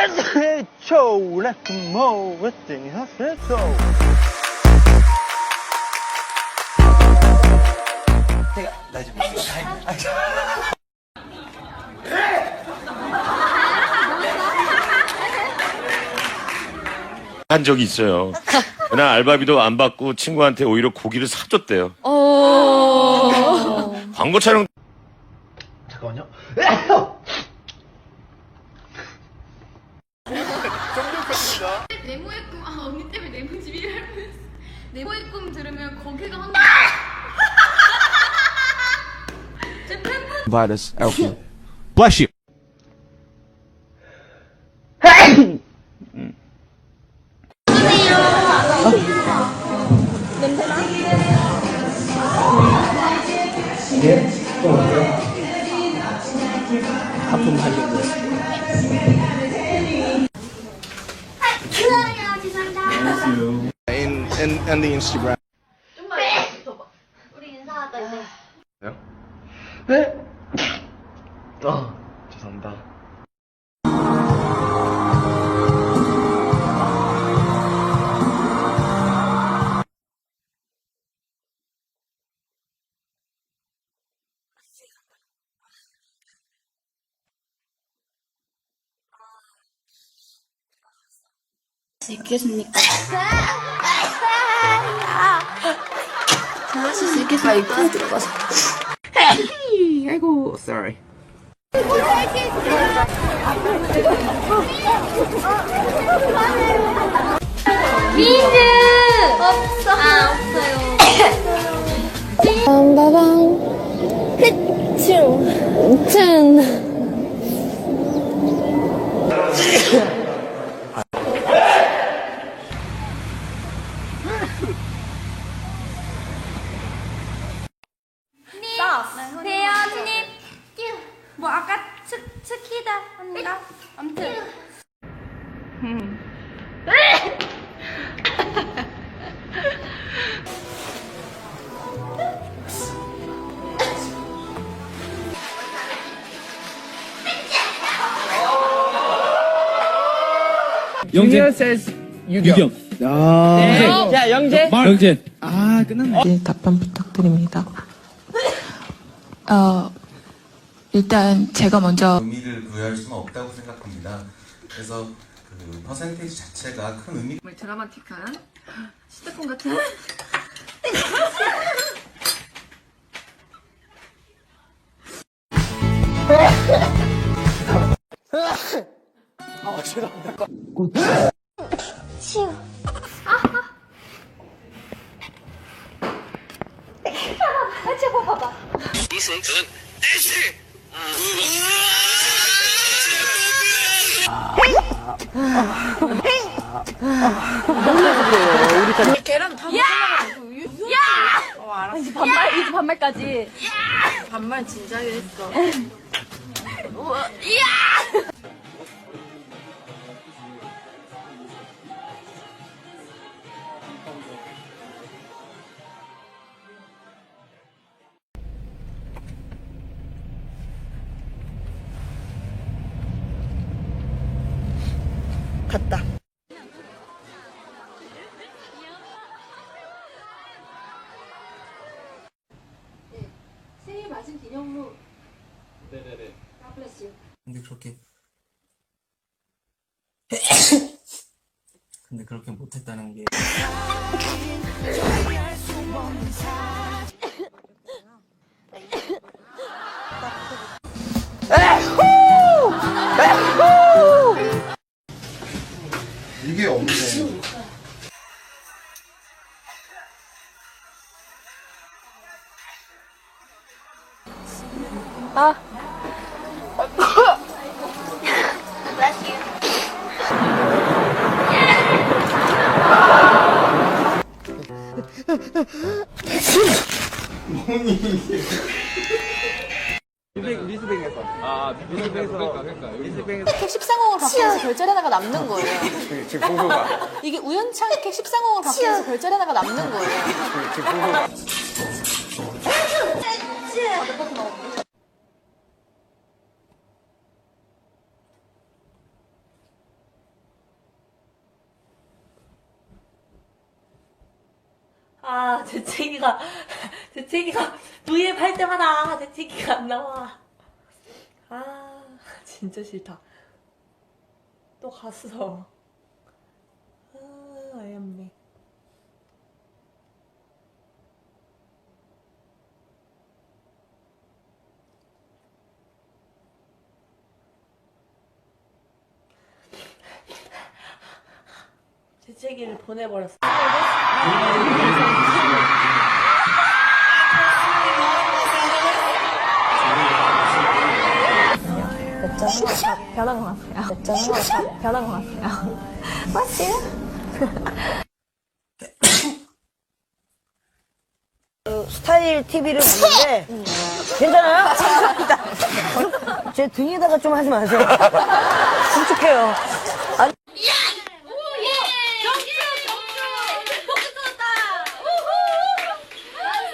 해초 레크모 웨딩 해초. 제가 나좀 한 적이 있어요. 그날 알바비도 안 받고 친구한테 오히려 고기를 사줬대요. 광고 촬영. 잠깐만요. 네모의 꿈, 언니 때문에 네모 집이를 알면서 네모의 꿈 들으면 거기가 한 제 팬분 Invite us out here. Bless you. 하품 하려고. 죄송합니다. And the Instagram. 우리 인사하다 이제. 네? 죄송합니다. 있겠습니까? 하실 수 있겠습니까? 입고 들어가서. 아이고, sorry. 민즈! 없어. 아, 없어요. 대현님, 뭐 아까 스키다 합니다. 아무튼. 영재 says 유경. 자, 영재. 영재. 아, 끝났네. 네, 답변 부탁드립니다. 일단 제가 먼저 의미를 부여할 수는 없다고 생각합니다. 그래서 그 퍼센테이지 자체가 큰 의미. 정말 드라마틱한 시트콤 같은. 치우. 봐봐. 계란 다 야! 알았어. 이제 반말까지. 반말 진작에 했어. 갔다. 생일 맞은 기념으로. 네네네. God bless you. 근데 그렇게 못했다는 게. 이게 없네. 리스뱅에서. 이렇게 13공을 바꾸면서 별자리 하나가 남는 거예요. 지금 공부가. 이게 우연찮게 13공을 바꾸면서 별자리 하나가 남는 거예요. 지금 공부가. 아, 재채기가 V앱 할 때마다 재채기가 안 나와. 아, 진짜 싫다. 또 갔어. 아, 어이없네. 재채기를 보내버렸어. 변한 것 같아요. 변한 것 같아요. 맞지? 스타일 TV를 봤는데 괜찮아요? 죄송합니다. 제 등에다가 좀 하지 마세요. 끔찍해요. 아니,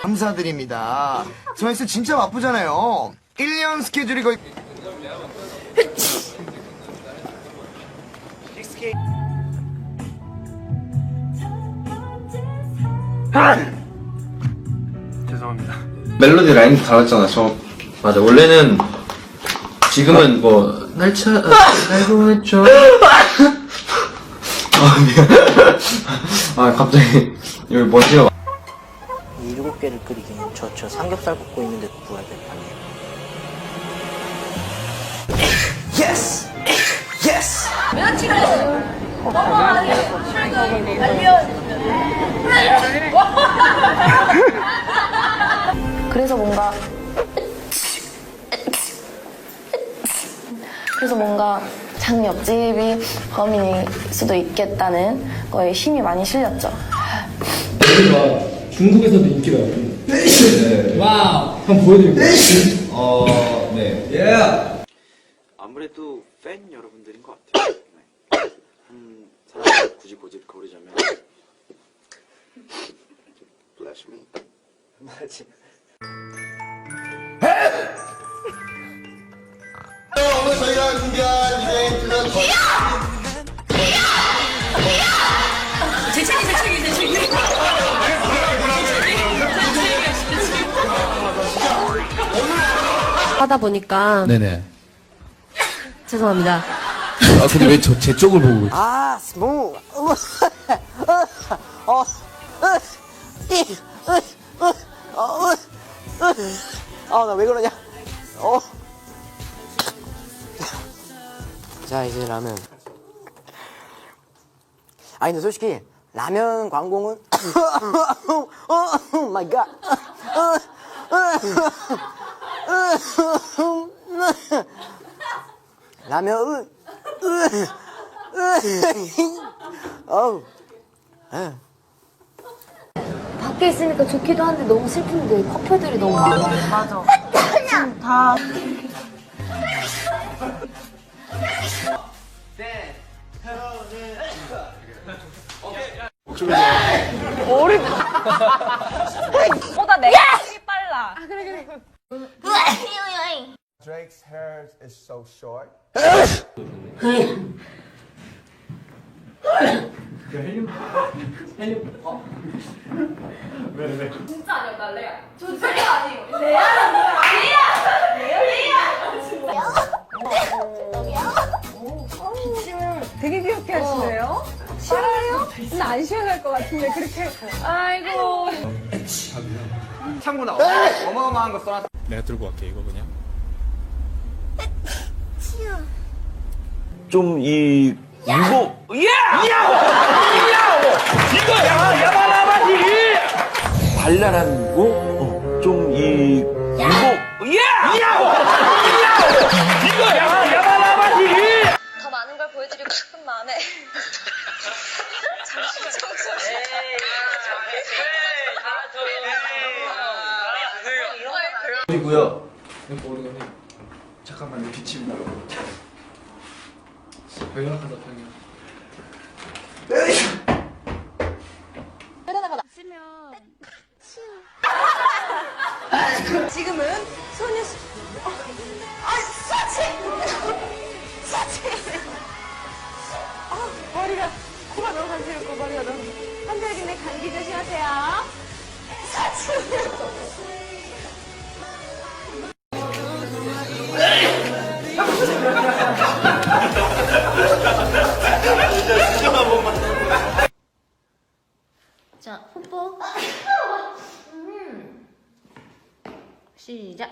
감사드립니다. 스마이스 진짜 바쁘잖아요. 1년 스케줄이 거의 죄송합니다. 멜로디 라인도 달랐잖아. 맞아. 원래는 지금은 뭐 날짜 알고 했죠. 미안. 갑자기 여기 먼지가 7개를 끓이기엔 저 삼겹살 굽고 있는데 구워야 될 판이에요. 예스! 예스! 그래서 뭔가 장 옆집이 범인일 수도 있겠다는 거에 힘이 많이 실렸죠. 중국에서도 인기가 많아요. 와우. 한번 보여드릴게요. 네. 아무래도 팬 여러분들인 것 같아요. 한 사람을 굳이 고르자면 Bless me. 맞지. 오늘 저희가 준비한 이벤트는 재채기. 하다 보니까 네네. 죄송합니다. 아 근데 왜 제 쪽을 보고 있어? 아, 스무. 나 왜 그러냐? 자, 이제 라면. 아니, 근데 솔직히 라면 광고는 오 마이 갓. 라면 어우. 밖에 있으니까 좋기도 한데 너무 슬픈데 커플들이 너무 많아. 맞아. 지금 다. 보다 내가 힘이 빨라. Drake's hair is so short. 진짜 아니었다, 레아. 저 진짜 아니에요. 레아는 뭐야? 기침을 되게 귀엽게 하시네요. 싫어요? 나 안 시원할 것 같은데 그렇게. 아이고. 참고나 어마어마한 거 써놨. 내가 들고 갈게 이거 그냥. 좀 이 무거. 발랄한 거. 좀 이 무거. 더 많은 걸 보여드리고 싶은 마음에. 이고요. 잠깐만 기침. 병약하다 병약. 지금은 소녀시. 머리가 코가 너무 간지럽고 머리가 너무. 한별기네 감기 조심하세요. 자, 뽀뽀. 시작.